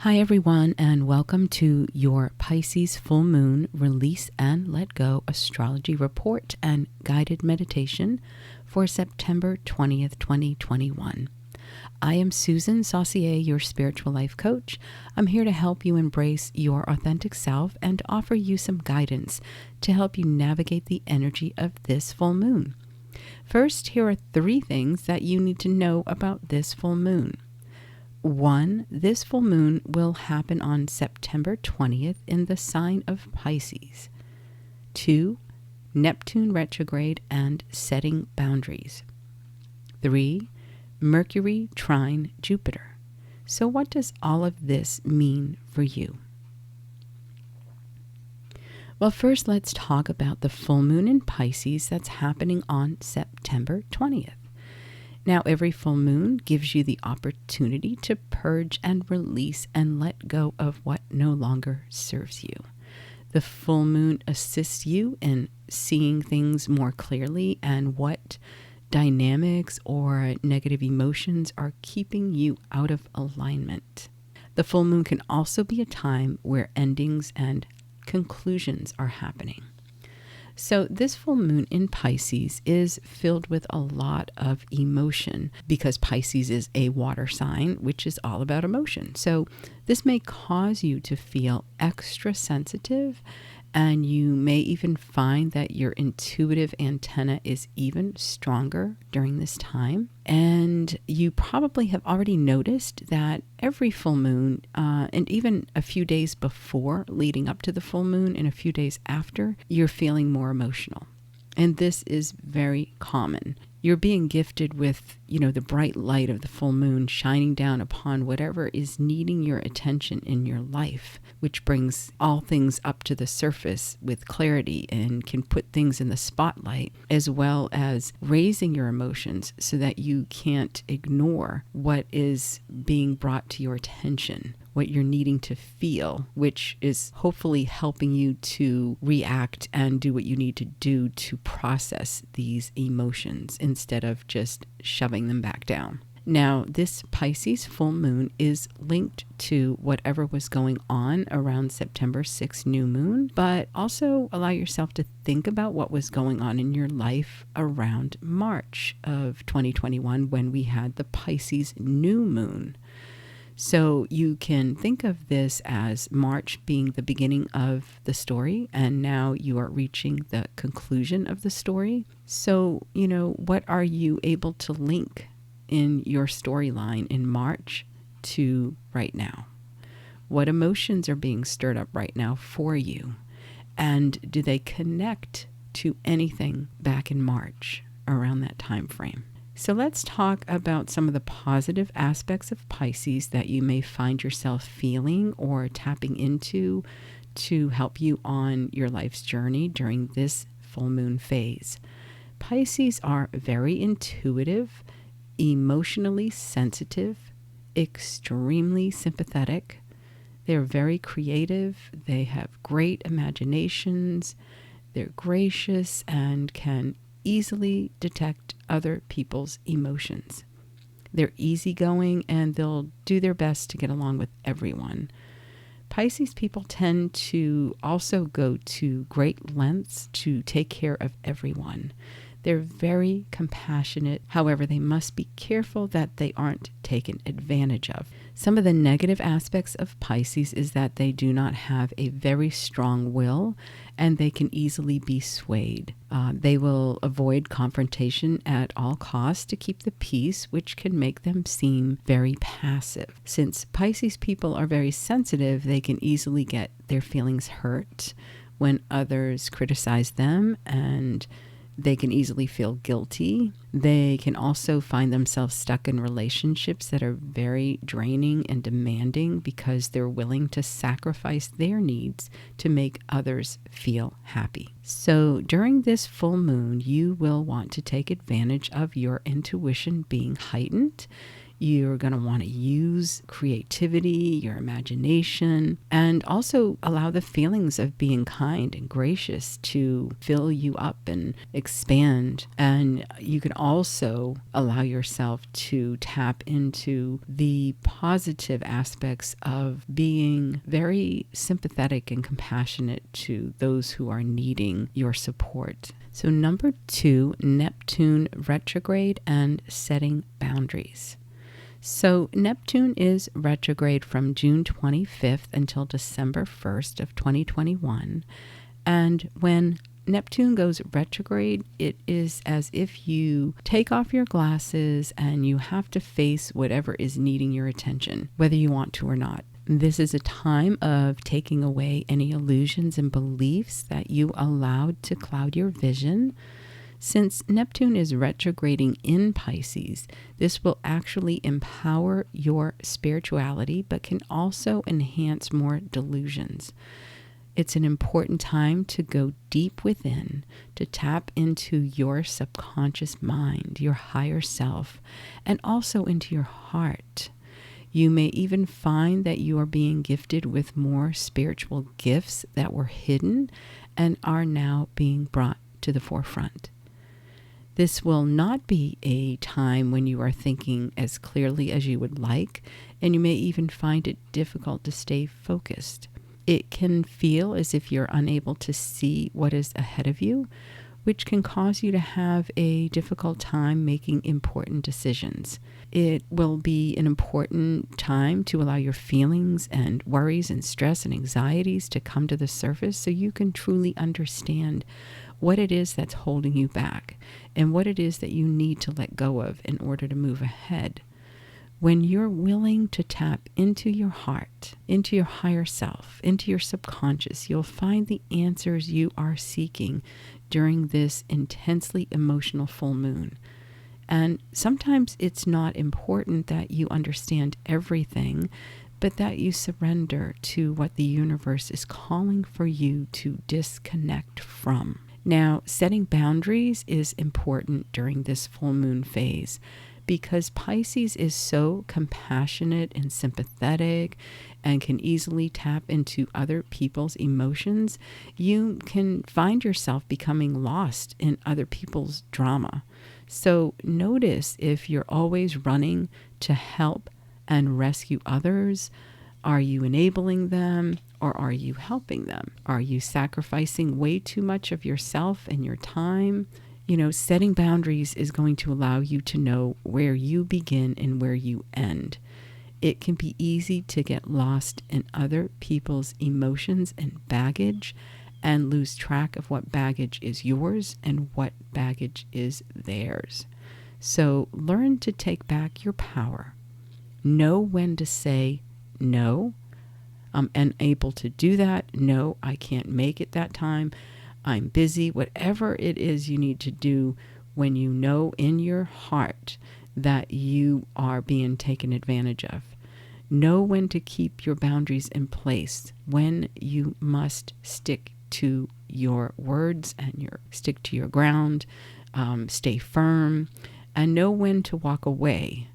Hi everyone, and welcome to your Pisces Full Moon Release and Let Go Astrology Report and Guided Meditation for September 20th, 2021. I am Susan Saucier, your spiritual life coach. I'm here to help you embrace your authentic self and offer you some guidance to help you navigate the energy of this full moon. First, here are 3 things that you need to know about this full moon. 1. This full moon will happen on September 20th in the sign of Pisces. 2. Neptune Retrograde and setting boundaries. 3. Mercury Trine Jupiter. So what does all of this mean for you? Well, first let's talk about the full moon in Pisces that's happening on September 20th. Now, every full moon gives you the opportunity to purge and release and let go of what no longer serves you. The full moon assists you in seeing things more clearly and what dynamics or negative emotions are keeping you out of alignment. The full moon can also be a time where endings and conclusions are happening. So this full moon in Pisces is filled with a lot of emotion because Pisces is a water sign, which is all about emotion. So this may cause you to feel extra sensitive, and you may even find that your intuitive antenna is even stronger during this time. And you probably have already noticed that every full moon, and even a few days before leading up to the full moon and a few days after, you're feeling more emotional. And this is very common. You're being gifted with, the bright light of the full moon shining down upon whatever is needing your attention in your life, which brings all things up to the surface with clarity and can put things in the spotlight, as well as raising your emotions so that you can't ignore what is being brought to your attention, what you're needing to feel, which is hopefully helping you to react and do what you need to do to process these emotions instead of just shoving them back down. Now, this Pisces full moon is linked to whatever was going on around September 6th new moon, but also allow yourself to think about what was going on in your life around March of 2021 when we had the Pisces new moon. So you can think of this as March being the beginning of the story, and now you are reaching the conclusion of the story. So, what are you able to link in your storyline in March to right now? What emotions are being stirred up right now for you? And do they connect to anything back in March around that time frame? So let's talk about some of the positive aspects of Pisces that you may find yourself feeling or tapping into to help you on your life's journey during this full moon phase. Pisces are very intuitive, emotionally sensitive, extremely sympathetic. They're very creative. They have great imaginations. They're gracious and can easily detect other people's emotions. They're easygoing and they'll do their best to get along with everyone. Pisces people tend to also go to great lengths to take care of everyone. They're very compassionate. However, they must be careful that they aren't taken advantage of. Some of the negative aspects of Pisces is that they do not have a very strong will and they can easily be swayed. They will avoid confrontation at all costs to keep the peace, which can make them seem very passive. Since Pisces people are very sensitive, they can easily get their feelings hurt when others criticize them, and they can easily feel guilty. They can also find themselves stuck in relationships that are very draining and demanding because they're willing to sacrifice their needs to make others feel happy. So during this full moon, you will want to take advantage of your intuition being heightened. You're going to want to use creativity, your imagination, and also allow the feelings of being kind and gracious to fill you up and expand. And you can also allow yourself to tap into the positive aspects of being very sympathetic and compassionate to those who are needing your support. So number 2, Neptune retrograde and setting boundaries. So Neptune is retrograde from June 25th until December 1st of 2021. And when Neptune goes retrograde, it is as if you take off your glasses and you have to face whatever is needing your attention, whether you want to or not. This is a time of taking away any illusions and beliefs that you allowed to cloud your vision. Since Neptune is retrograding in Pisces, this will actually empower your spirituality, but can also enhance more delusions. It's an important time to go deep within, to tap into your subconscious mind, your higher self, and also into your heart. You may even find that you are being gifted with more spiritual gifts that were hidden and are now being brought to the forefront. This will not be a time when you are thinking as clearly as you would like, and you may even find it difficult to stay focused. It can feel as if you're unable to see what is ahead of you, which can cause you to have a difficult time making important decisions. It will be an important time to allow your feelings and worries and stress and anxieties to come to the surface so you can truly understand what it is that's holding you back and what it is that you need to let go of in order to move ahead. When you're willing to tap into your heart, into your higher self, into your subconscious, you'll find the answers you are seeking during this intensely emotional full moon. And sometimes it's not important that you understand everything, but that you surrender to what the universe is calling for you to disconnect from. Now, setting boundaries is important during this full moon phase, because Pisces is so compassionate and sympathetic and can easily tap into other people's emotions. You can find yourself becoming lost in other people's drama. So notice if you're always running to help and rescue others. Are you enabling them, or are you helping them? Are you sacrificing way too much of yourself and your time? Setting boundaries is going to allow you to know where you begin and where you end. It can be easy to get lost in other people's emotions and baggage and lose track of what baggage is yours and what baggage is theirs. So learn to take back your power. Know when to say no. I'm unable to do that. No, I can't make it that time. I'm busy. Whatever it is you need to do when you know in your heart that you are being taken advantage of. Know when to keep your boundaries in place, when you must stick to your words and stick to your ground, stay firm, and know when to walk away.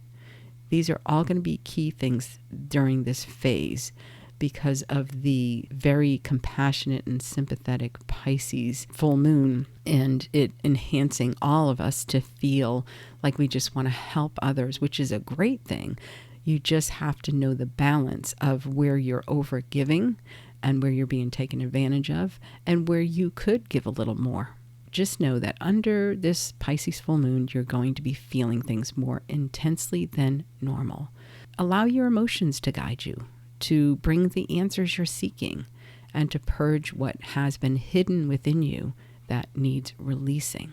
These are all going to be key things during this phase, because of the very compassionate and sympathetic Pisces full moon, and it enhancing all of us to feel like we just want to help others, which is a great thing. You just have to know the balance of where you're over giving and where you're being taken advantage of, and where you could give a little more. Just know that under this Pisces full moon, you're going to be feeling things more intensely than normal. Allow your emotions to guide you, to bring the answers you're seeking, and to purge what has been hidden within you that needs releasing.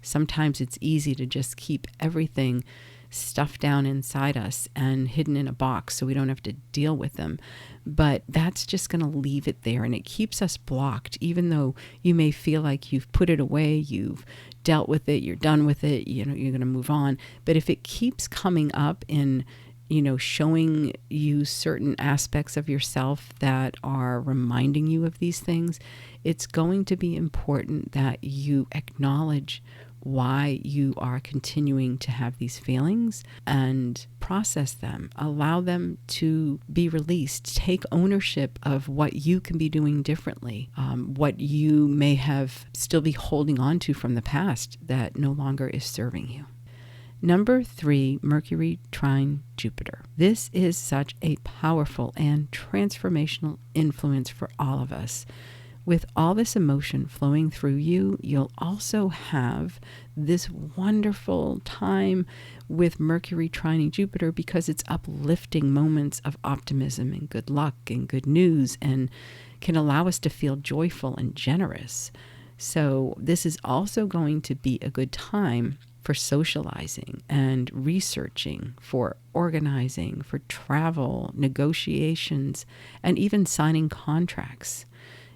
Sometimes it's easy to just keep everything stuffed down inside us and hidden in a box so we don't have to deal with them. But that's just going to leave it there, and it keeps us blocked, even though you may feel like you've put it away, you've dealt with it, you're done with it, you're going to move on. But if it keeps coming up in showing you certain aspects of yourself that are reminding you of these things, it's going to be important that you acknowledge why you are continuing to have these feelings and process them. Allow them to be released. Take ownership of what you can be doing differently, what you may have still be holding on to from the past that no longer is serving you. Number 3, Mercury trine Jupiter. This is such a powerful and transformational influence for all of us. With all this emotion flowing through you, you'll also have this wonderful time with Mercury trining Jupiter because it's uplifting moments of optimism and good luck and good news and can allow us to feel joyful and generous. So this is also going to be a good time for socializing and researching, for organizing, for travel, negotiations, and even signing contracts.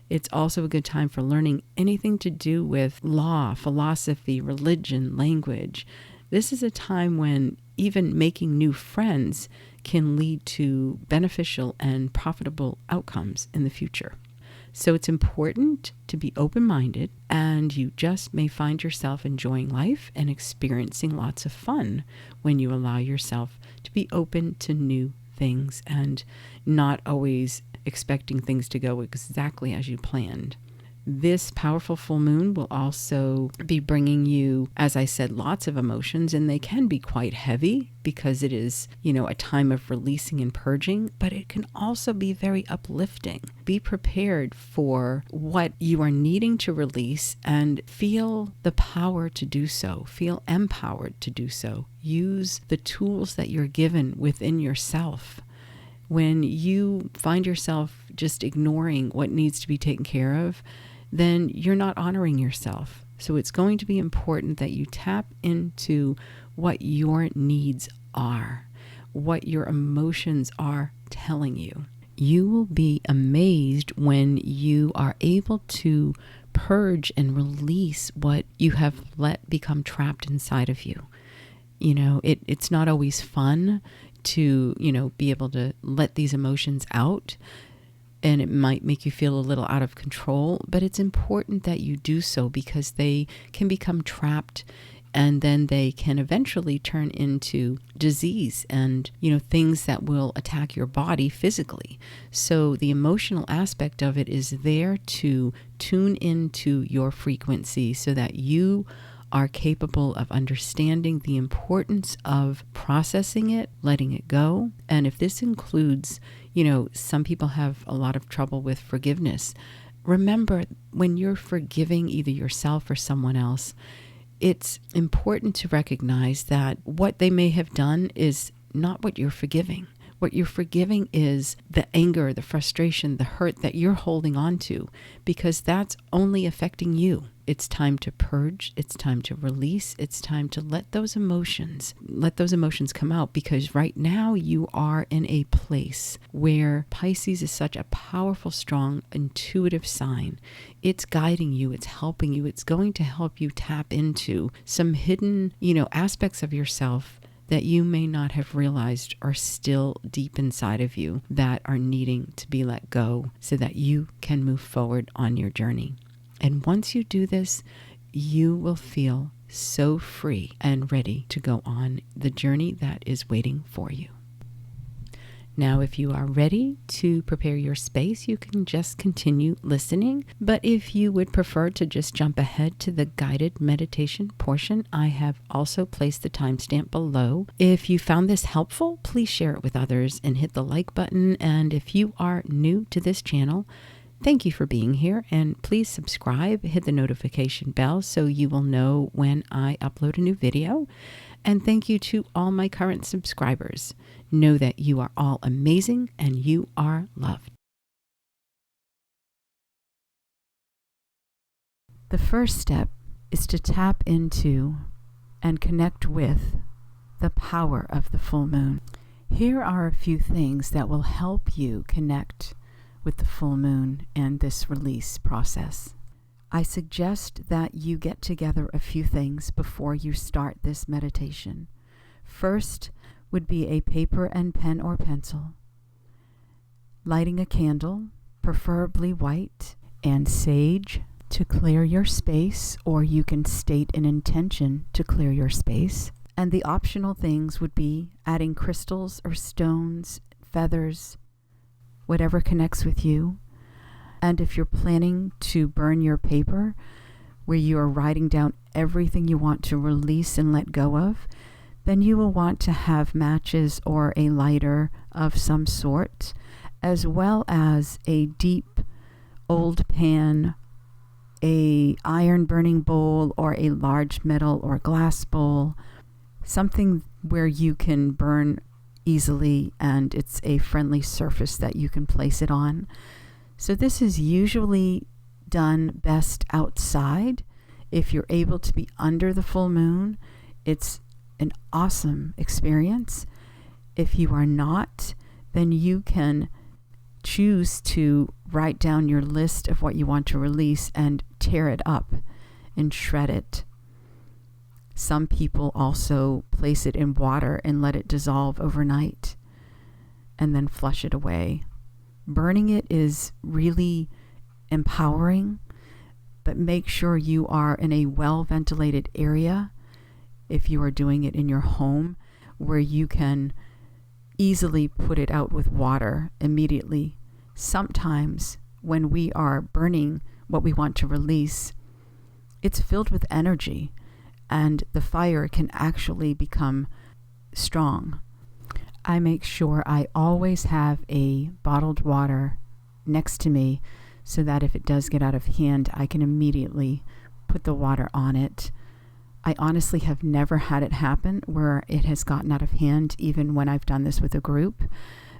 It's also a good time for learning anything to do with law, philosophy, religion, language. This is a time when even making new friends can lead to beneficial and profitable outcomes in the future. So it's important to be open-minded, and you just may find yourself enjoying life and experiencing lots of fun when you allow yourself to be open to new things and not always expecting things to go exactly as you planned. This powerful full moon will also be bringing you, as I said, lots of emotions, and they can be quite heavy because it is, a time of releasing and purging, but it can also be very uplifting. Be prepared for what you are needing to release and feel the power to do so. Feel empowered to do so. Use the tools that you're given within yourself. When you find yourself just ignoring what needs to be taken care of, then you're not honoring yourself. So it's going to be important that you tap into what your needs are, what your emotions are telling you. You will be amazed when you are able to purge and release what you have let become trapped inside of you. It's not always fun to, be able to let these emotions out, and it might make you feel a little out of control, but it's important that you do so because they can become trapped, and then they can eventually turn into disease and, things that will attack your body physically. So the emotional aspect of it is there to tune into your frequency so that you are capable of understanding the importance of processing it, letting it go. And if this includes, some people have a lot of trouble with forgiveness. Remember, when you're forgiving either yourself or someone else, it's important to recognize that what they may have done is not what you're forgiving. What you're forgiving is the anger, the frustration, the hurt that you're holding on to, because that's only affecting you. It's time to purge. It's time to release. It's time to let those emotions come out, because right now you are in a place where Pisces is such a powerful, strong, intuitive sign. It's guiding you. It's helping you. It's going to help you tap into some hidden, aspects of yourself that you may not have realized are still deep inside of you that are needing to be let go so that you can move forward on your journey. And once you do this, you will feel so free and ready to go on the journey that is waiting for you. Now, if you are ready to prepare your space, you can just continue listening. But if you would prefer to just jump ahead to the guided meditation portion, I have also placed the timestamp below. If you found this helpful, please share it with others and hit the like button. And if you are new to this channel, thank you for being here, and please subscribe, hit the notification bell so you will know when I upload a new video. And thank you to all my current subscribers. Know that you are all amazing and you are loved. The first step is to tap into and connect with the power of the full moon. Here are a few things that will help you connect with the full moon and this release process. I suggest that you get together a few things before you start this meditation. First would be a paper and pen or pencil, lighting a candle, preferably white, and sage to clear your space, or you can state an intention to clear your space. And the optional things would be adding crystals or stones, feathers, whatever connects with you. And if you're planning to burn your paper, where you are writing down everything you want to release and let go of, then you will want to have matches or a lighter of some sort, as well as a deep old pan, a iron burning bowl, or a large metal or glass bowl, something where you can burn easily and it's a friendly surface that you can place it on. So this is usually done best outside. If you're able to be under the full moon, it's an awesome experience. If you are not, then you can choose to write down your list of what you want to release and tear it up and shred it. Some people also place it in water and let it dissolve overnight and then flush it away. Burning it is really empowering, but make sure you are in a well-ventilated area if you are doing it in your home, where you can easily put it out with water immediately. Sometimes when we are burning what we want to release, it's filled with energy, and the fire can actually become strong. I make sure I always have a bottled water next to me so that if it does get out of hand, I can immediately put the water on it. I honestly have never had it happen where it has gotten out of hand, even when I've done this with a group,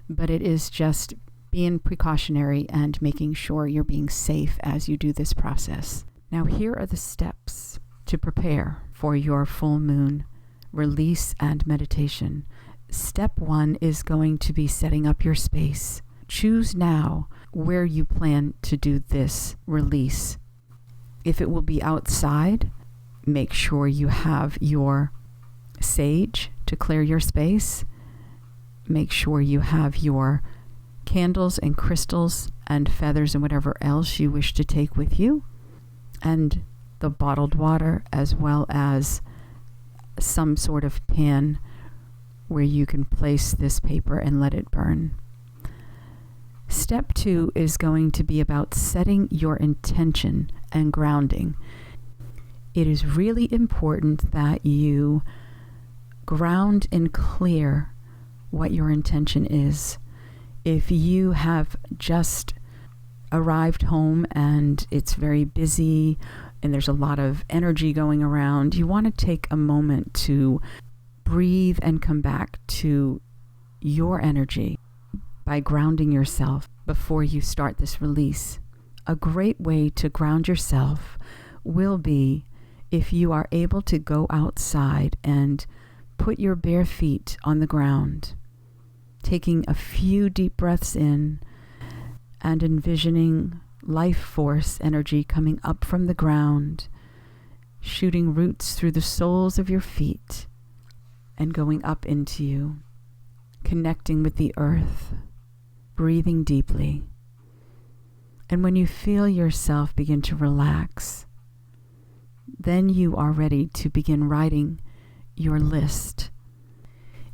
but it is just being precautionary and making sure you're being safe as you do this process. Now, here are the steps to prepare for your full moon release and meditation. Step 1 is going to be setting up your space. Choose now where you plan to do this release. If it will be outside, make sure you have your sage to clear your space. Make sure you have your candles and crystals and feathers and whatever else you wish to take with you, and the bottled water, as well as some sort of pan where you can place this paper and let it burn. Step 2 is going to be about setting your intention and grounding. It is really important that you ground and clear what your intention is. If you have just arrived home and it's very busy and there's a lot of energy going around, you want to take a moment to breathe and come back to your energy by grounding yourself before you start this release. A great way to ground yourself will be if you are able to go outside and put your bare feet on the ground, taking a few deep breaths in and envisioning life force energy coming up from the ground, shooting roots through the soles of your feet and going up into you, connecting with the earth, breathing deeply. And when you feel yourself begin to relax, then you are ready to begin writing your list.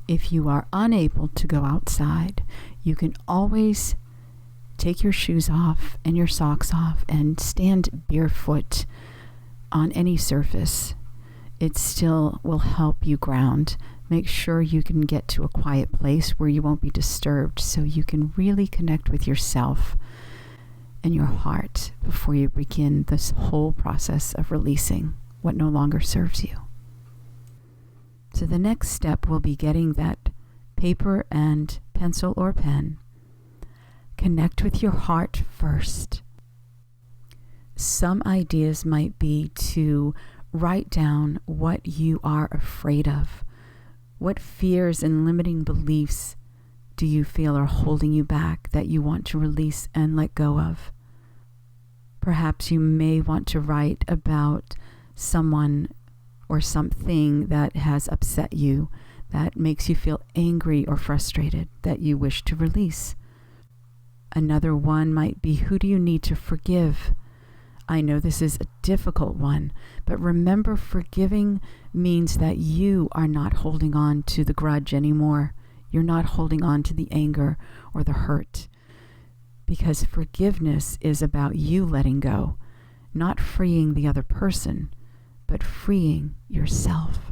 If you are unable to go outside, you can always take your shoes off and your socks off and stand barefoot on any surface. It still will help you ground. Make sure you can get to a quiet place where you won't be disturbed, so you can really connect with yourself and your heart before you begin this whole process of releasing what no longer serves you. So the next step will be getting that paper and pencil or pen. Connect with your heart first. Some ideas might be to write down what you are afraid of. What fears and limiting beliefs do you feel are holding you back that you want to release and let go of? Perhaps you may want to write about someone or something that has upset you, that makes you feel angry or frustrated, that you wish to release. Another one might be, who do you need to forgive? I know this is a difficult one, but remember, forgiving means that you are not holding on to the grudge anymore. You're not holding on to the anger or the hurt, because forgiveness is about you letting go, not freeing the other person, but freeing yourself.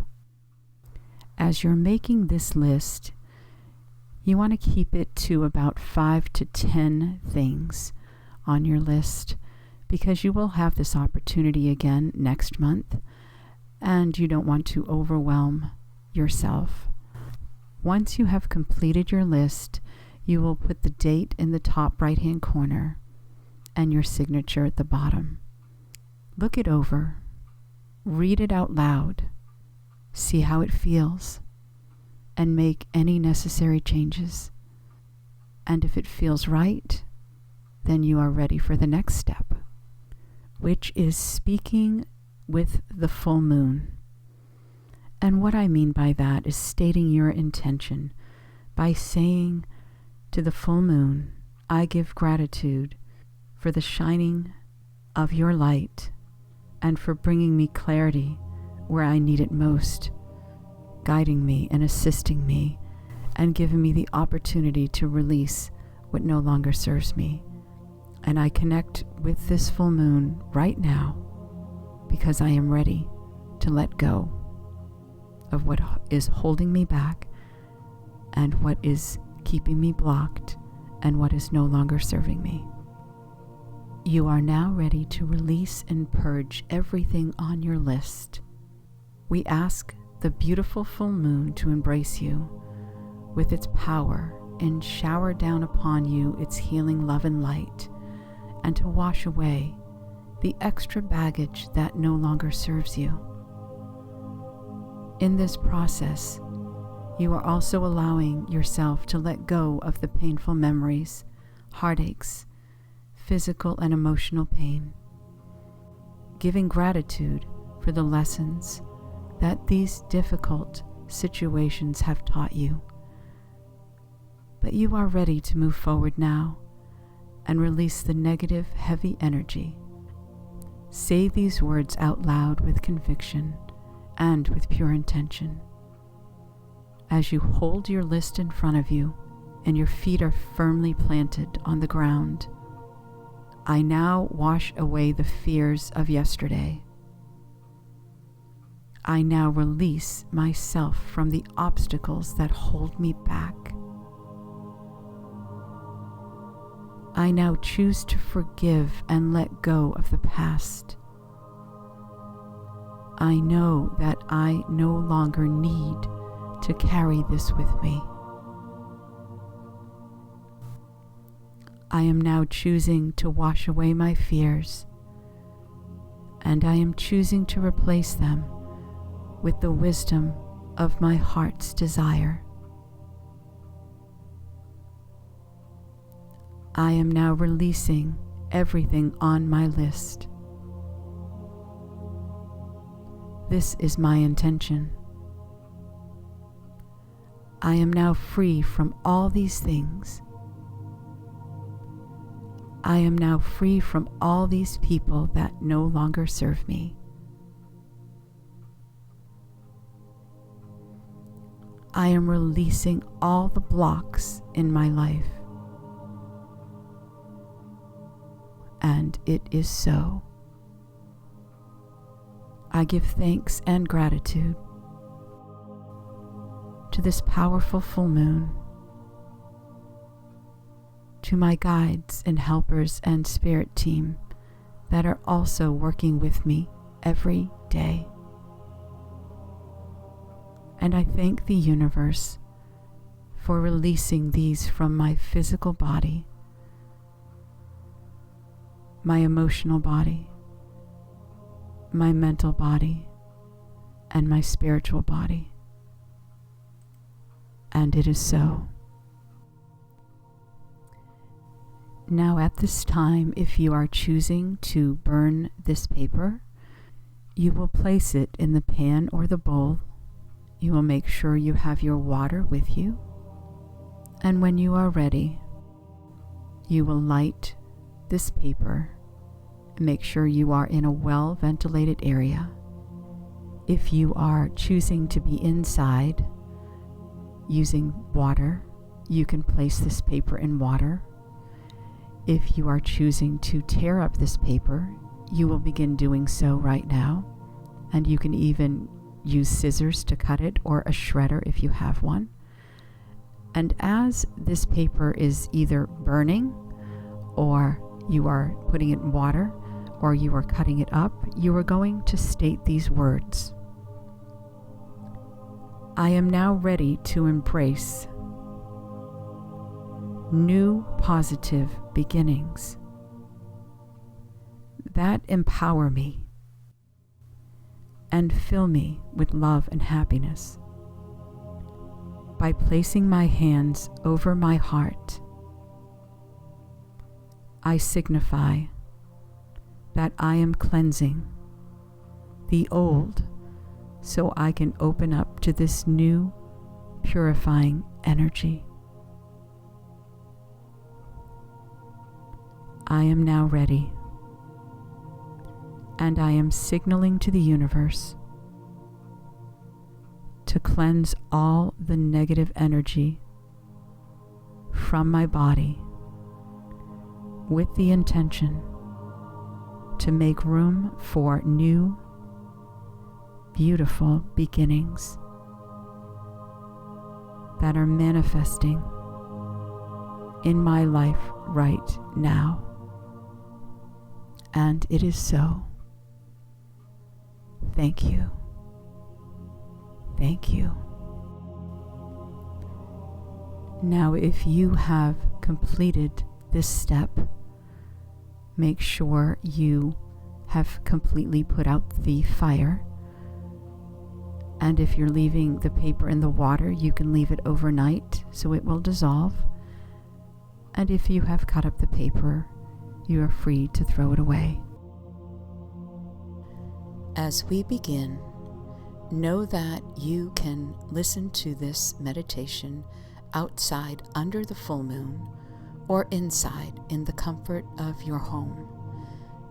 As you're making this list, you want to keep it to about 5 to 10 things on your list, because you will have this opportunity again next month, and you don't want to overwhelm yourself. Once you have completed your list, you will put the date in the top right-hand corner and your signature at the bottom. Look it over, read it out loud, see how it feels, and make any necessary changes. And if it feels right, then you are ready for the next step, which is speaking with the full moon. And what I mean by that is stating your intention by saying to the full moon, I give gratitude for the shining of your light and for bringing me clarity where I need it most, guiding me and assisting me and giving me the opportunity to release what no longer serves me. And I connect with this full moon right now because I am ready to let go of what is holding me back and what is keeping me blocked and what is no longer serving me. You are now ready to release and purge everything on your list. We ask the beautiful full moon to embrace you with its power and shower down upon you its healing love and light, and to wash away the extra baggage that no longer serves you. In this process, you are also allowing yourself to let go of the painful memories, heartaches, physical and emotional pain, giving gratitude for the lessons that these difficult situations have taught you. But you are ready to move forward now and release the negative, heavy energy. Say these words out loud with conviction and with pure intention. As you hold your list in front of you and your feet are firmly planted on the ground, I now wash away the fears of yesterday. I now release myself from the obstacles that hold me back. I now choose to forgive and let go of the past. I know that I no longer need to carry this with me. I am now choosing to wash away my fears, and I am choosing to replace them with the wisdom of my heart's desire. I am now releasing everything on my list. This is my intention. I am now free from all these things. I am now free from all these people that no longer serve me. I am releasing all the blocks in my life. And it is so. I give thanks and gratitude to this powerful full moon, to my guides and helpers and spirit team that are also working with me every day. And I thank the universe for releasing these from my physical body, my emotional body, my mental body, and my spiritual body. And it is so. Now at this time, if you are choosing to burn this paper, you will place it in the pan or the bowl. You will make sure you have your water with you. And when you are ready, you will light this paper make sure you are in a well-ventilated area. If you are choosing to be inside using water, you can place this paper in water. If you are choosing to tear up this paper, you will begin doing so right now. And you can even use scissors to cut it, or a shredder if you have one. And as this paper is either burning, or you are putting it in water, or you are cutting it up, you are going to state these words. I am now ready to embrace new positive beginnings that empower me and fill me with love and happiness. By placing my hands over my heart, I signify that I am cleansing the old so I can open up to this new, purifying energy. I am now ready, and I am signaling to the universe to cleanse all the negative energy from my body with the intention to make room for new, beautiful beginnings that are manifesting in my life right now. And it is so. Thank you. Thank you. Now, if you have completed this step, make sure you have completely put out the fire. And if you're leaving the paper in the water, you can leave it overnight so it will dissolve. And if you have cut up the paper, you are free to throw it away. As we begin, know that you can listen to this meditation outside under the full moon or inside in the comfort of your home.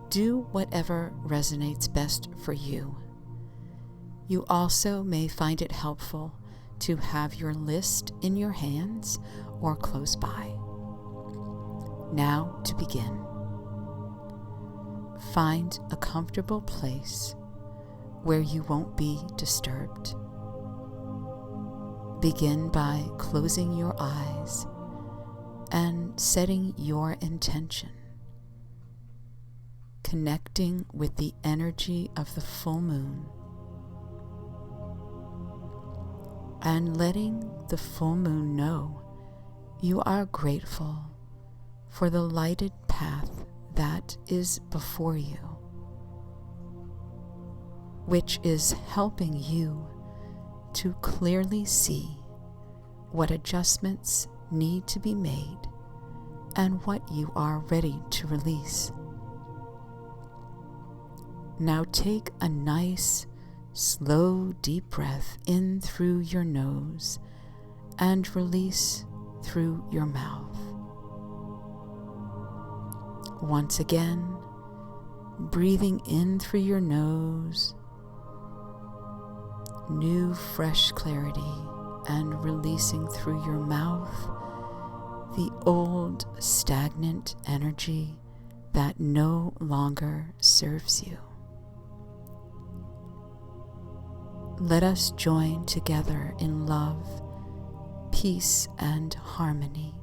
Do whatever resonates best for you. You also may find it helpful to have your list in your hands or close by. Now to begin. Find a comfortable place where you won't be disturbed. Begin by closing your eyes and setting your intention, connecting with the energy of the full moon, and letting the full moon know you are grateful for the lighted path that is before you, which is helping you to clearly see what adjustments need to be made and what you are ready to release. Now take a nice, slow, deep breath in through your nose and release through your mouth. Once again, breathing in through your nose, new fresh clarity, and releasing through your mouth the old stagnant energy that no longer serves you. Let us join together in love, peace, and harmony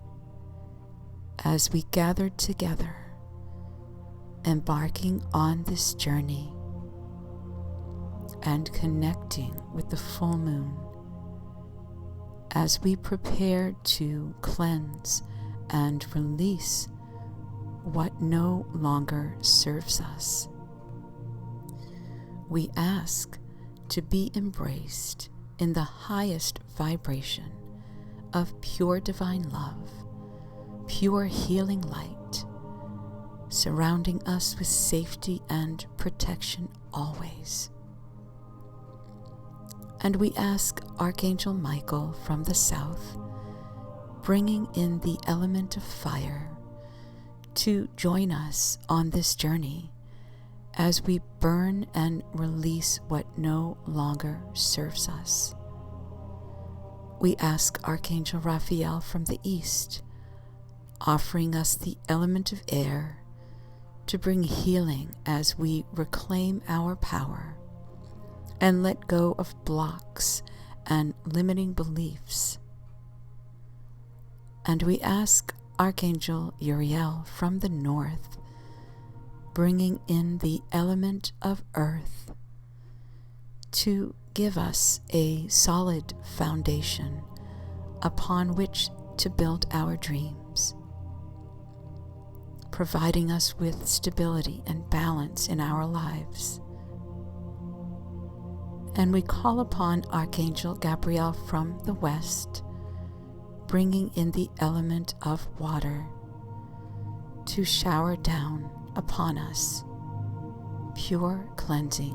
as we gather together, embarking on this journey and connecting with the full moon as we prepare to cleanse and release what no longer serves us. We ask to be embraced in the highest vibration of pure divine love, pure healing light, surrounding us with safety and protection always. And we ask Archangel Michael from the south, bringing in the element of fire, to join us on this journey as we burn and release what no longer serves us. We ask Archangel Raphael from the east, offering us the element of air, to bring healing as we reclaim our power and let go of blocks and limiting beliefs. And we ask Archangel Uriel from the north, bringing in the element of earth, to give us a solid foundation upon which to build our dreams, providing us with stability and balance in our lives. And we call upon Archangel Gabriel from the west, bringing in the element of water, to shower down upon us pure cleansing,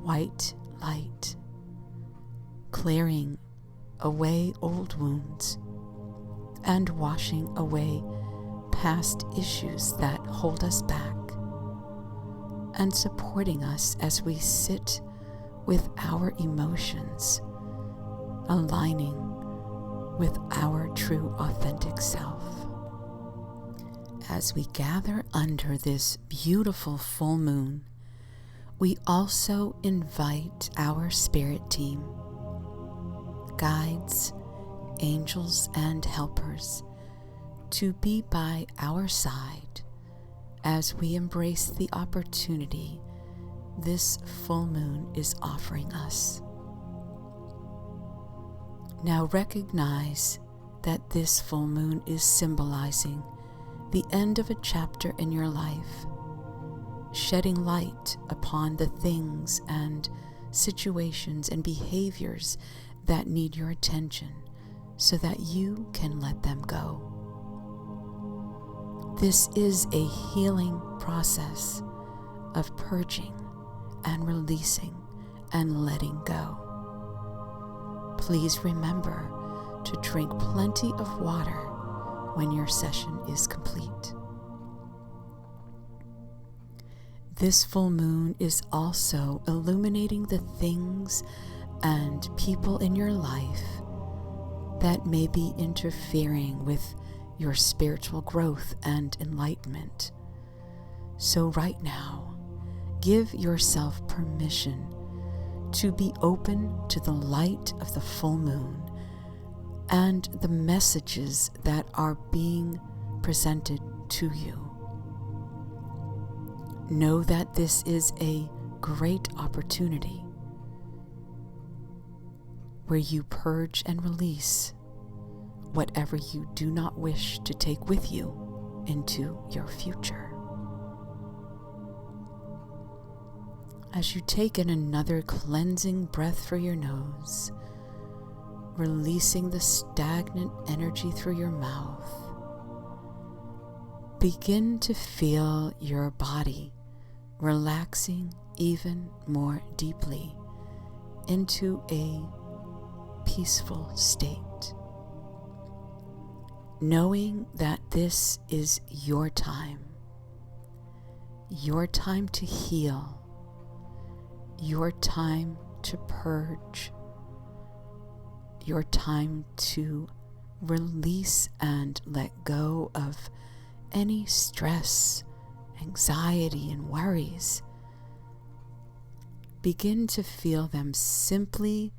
white light, clearing away old wounds and washing away past issues that hold us back, and supporting us as we sit with our emotions, aligning with our true authentic self. As we gather under this beautiful full moon, we also invite our spirit team, guides, angels, and helpers to be by our side as we embrace the opportunity this full moon is offering us. Now recognize that this full moon is symbolizing the end of a chapter in your life, shedding light upon the things and situations and behaviors that need your attention so that you can let them go. This is a healing process of purging and releasing and letting go. Please remember to drink plenty of water when your session is complete. This full moon is also illuminating the things and people in your life that may be interfering with your spiritual growth and enlightenment. So right now, give yourself permission to be open to the light of the full moon and the messages that are being presented to you. Know that this is a great opportunity where you purge and release whatever you do not wish to take with you into your future. As you take in another cleansing breath through your nose, releasing the stagnant energy through your mouth, begin to feel your body relaxing even more deeply into a peaceful state, knowing that this is your time to heal, your time to purge, your time to release and let go of any stress, anxiety, and worries. Begin to feel them simply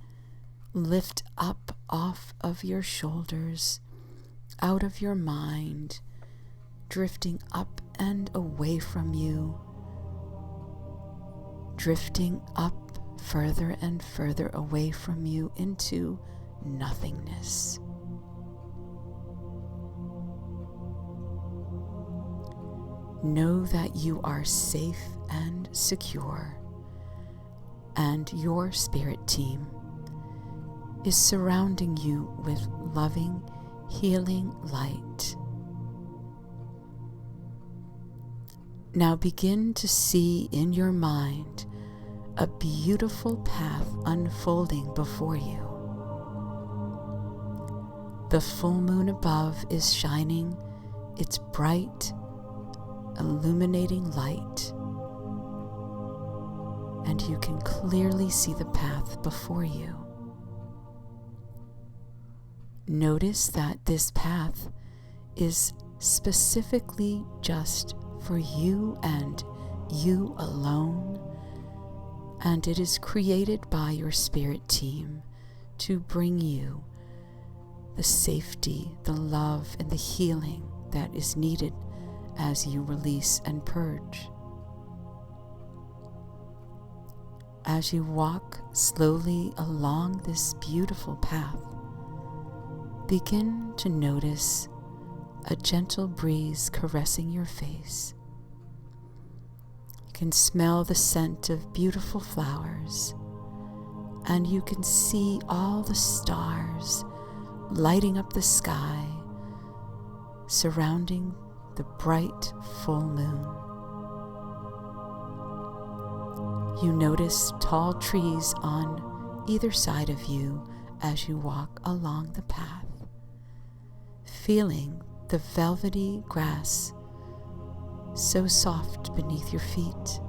lift up off of your shoulders, out of your mind, drifting up and away from you, drifting up further and further away from you into nothingness. Know that you are safe and secure, and your spirit team is surrounding you with loving, healing light. Now begin to see in your mind a beautiful path unfolding before you. The full moon above is shining its bright, illuminating light and you can clearly see the path before you. Notice that this path is specifically just for you and you alone, and it is created by your spirit team to bring you the safety, the love, and the healing that is needed as you release and purge. As you walk slowly along this beautiful path, begin to notice a gentle breeze caressing your face. You can smell the scent of beautiful flowers, and you can see all the stars lighting up the sky, surrounding the bright full moon. You notice tall trees on either side of you as you walk along the path, feeling the velvety grass so soft beneath your feet.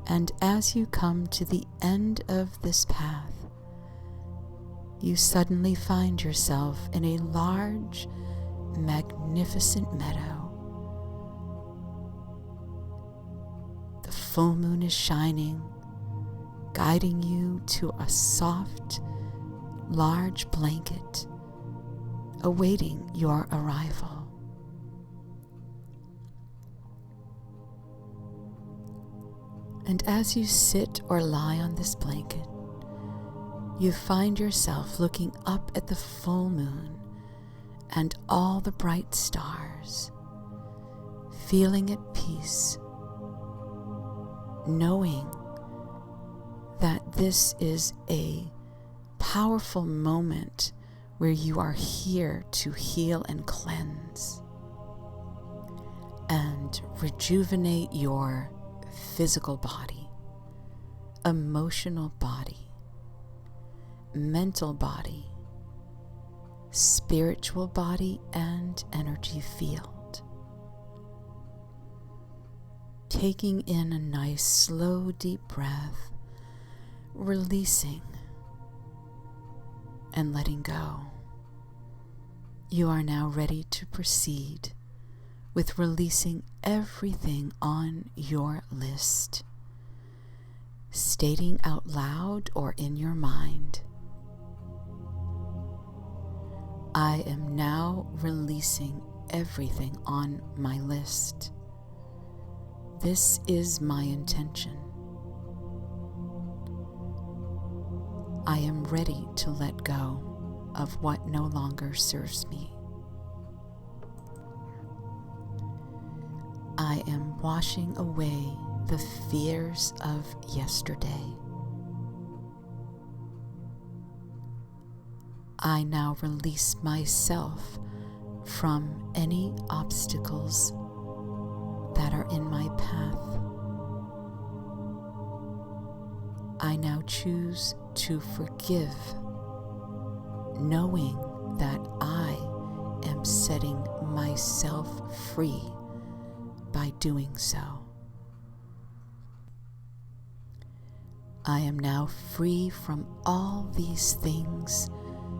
And as you come to the end of this path, you suddenly find yourself in a large, magnificent meadow. The full moon is shining, guiding you to a soft, large blanket awaiting your arrival. And as you sit or lie on this blanket, you find yourself looking up at the full moon and all the bright stars, feeling at peace, knowing that this is a powerful moment where you are here to heal and cleanse and rejuvenate your physical body, emotional body, mental body, spiritual body, and energy field. Taking in a nice, slow, deep breath, releasing and letting go. You are now ready to proceed with releasing everything on your list, stating out loud or in your mind, I am now releasing everything on my list. This is my intention. I am ready to let go of what no longer serves me. I am washing away the fears of yesterday. I now release myself from any obstacles that are in my path. I now choose to forgive, knowing that I am setting myself free by doing so. I am now free from all these things,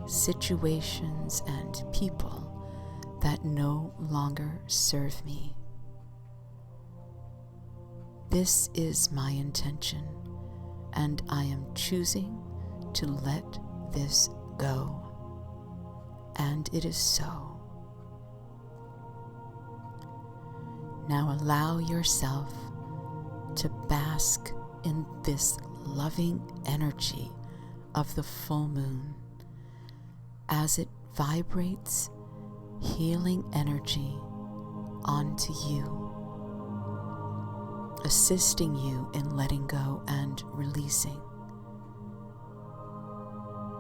situations, and people that no longer serve me. This is my intention, and I am choosing to let this go. And it is so. Now allow yourself to bask in this loving energy of the full moon as it vibrates healing energy onto you, assisting you in letting go and releasing,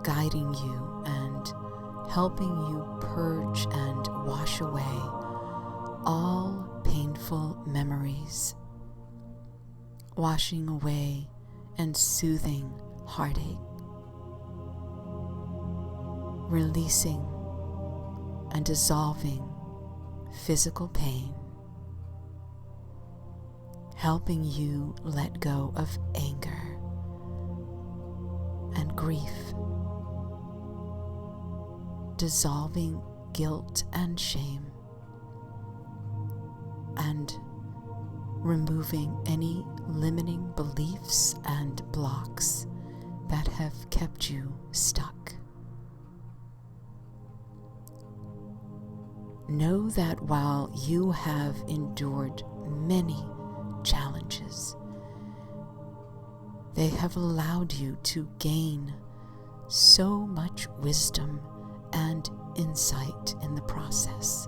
guiding you and helping you purge and wash away all painful memories, washing away and soothing heartache, releasing and dissolving physical pain, helping you let go of anger and grief, dissolving guilt and shame, and removing any limiting beliefs and blocks that have kept you stuck. Know that while you have endured many challenges, they have allowed you to gain so much wisdom and insight in the process.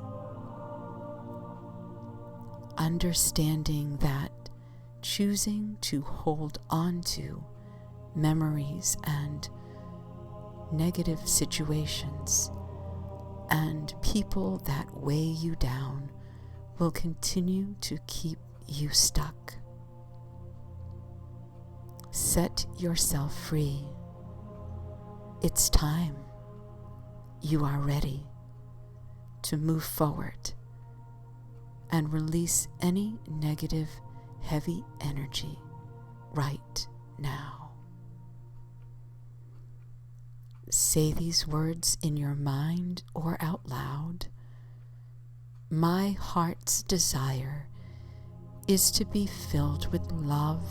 Understanding that choosing to hold on to memories and negative situations and people that weigh you down will continue to keep you stuck. Set yourself free. It's time. You are ready to move forward and release any negative, heavy energy right now. Say these words in your mind or out loud. My heart's desire is to be filled with love,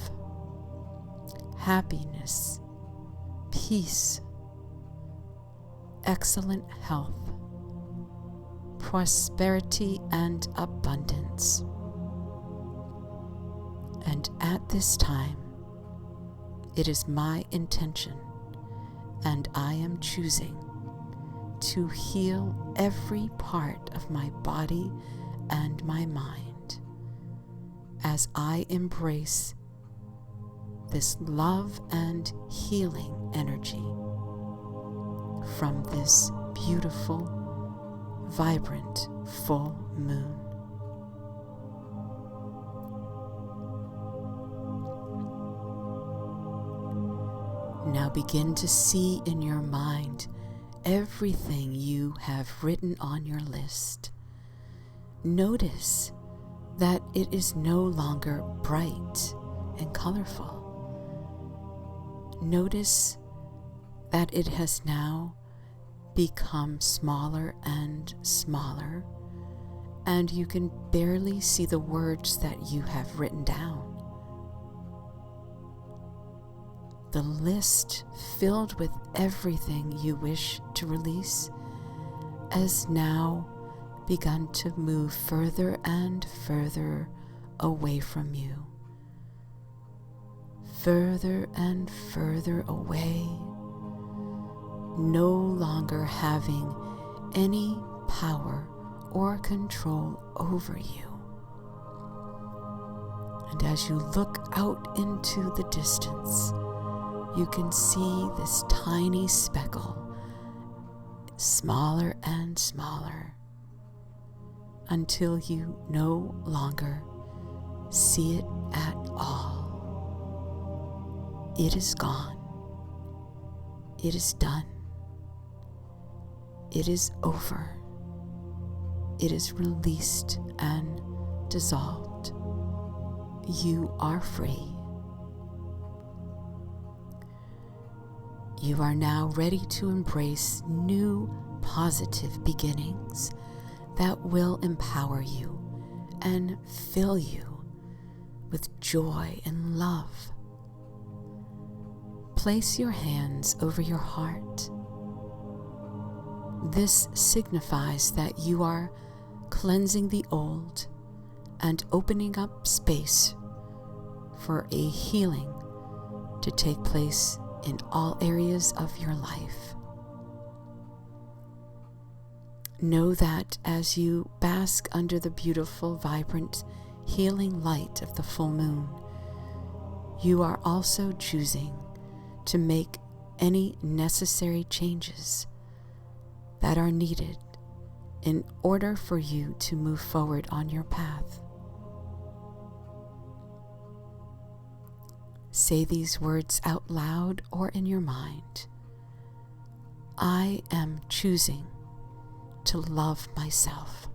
happiness, peace, excellent health, prosperity, and abundance. And at this time, it is my intention, and I am choosing to heal every part of my body and my mind as I embrace this love and healing energy from this beautiful, vibrant full moon. Now begin to see in your mind everything you have written on your list. Notice that it is no longer bright and colorful. Notice that it has now become smaller and smaller, and you can barely see the words that you have written down. The list filled with everything you wish to release has now begun to move further and further away from you. Further and further away, no longer having any power or control over you. And as you look out into the distance, you can see this tiny speckle, smaller and smaller, until you no longer see it at all. It is gone. It is done. It is over. It is released and dissolved. You are free. You are now ready to embrace new positive beginnings that will empower you and fill you with joy and love. Place your hands over your heart. This signifies that you are cleansing the old and opening up space for a healing to take place in all areas of your life. Know that as you bask under the beautiful, vibrant, healing light of the full moon, you are also choosing to make any necessary changes that are needed in order for you to move forward on your path. Say these words out loud or in your mind. I am choosing to love myself.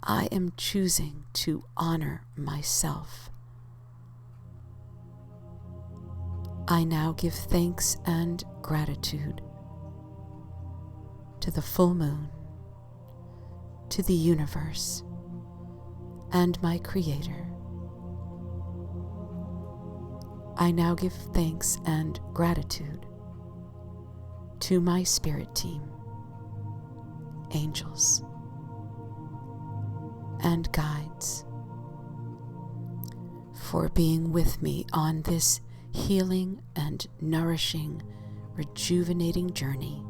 I am choosing to honor myself. I now give thanks and gratitude to the full moon, to the universe, and my Creator. I now give thanks and gratitude to my spirit team, angels, and guides for being with me on this healing and nourishing, rejuvenating journey.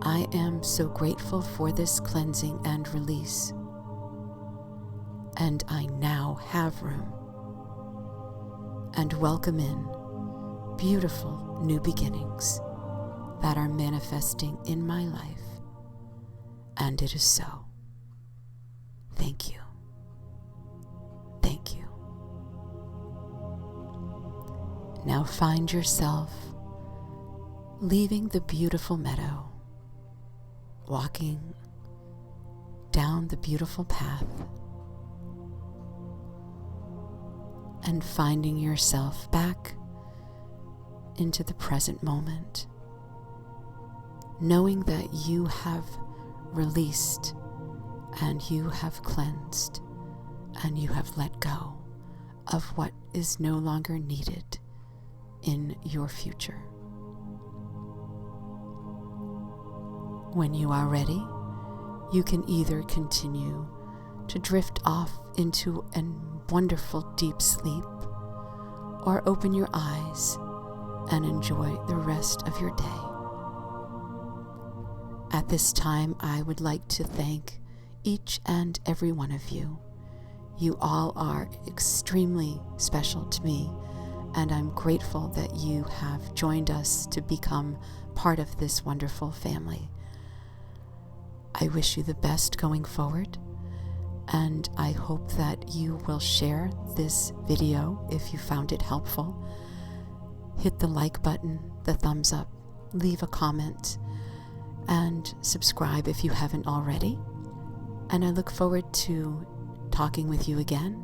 I am so grateful for this cleansing and release, and I now have room and welcome in beautiful new beginnings that are manifesting in my life, and it is so. Thank you. Thank you. Now find yourself leaving the beautiful meadow, walking down the beautiful path, and finding yourself back into the present moment, knowing that you have released and you have cleansed and you have let go of what is no longer needed in your future. When you are ready, you can either continue to drift off into a wonderful deep sleep, or open your eyes and enjoy the rest of your day. At this time, I would like to thank each and every one of you. You all are extremely special to me, and I'm grateful that you have joined us to become part of this wonderful family. I wish you the best going forward, and I hope that you will share this video if you found it helpful. Hit the like button, the thumbs up, leave a comment, and subscribe if you haven't already. And I look forward to talking with you again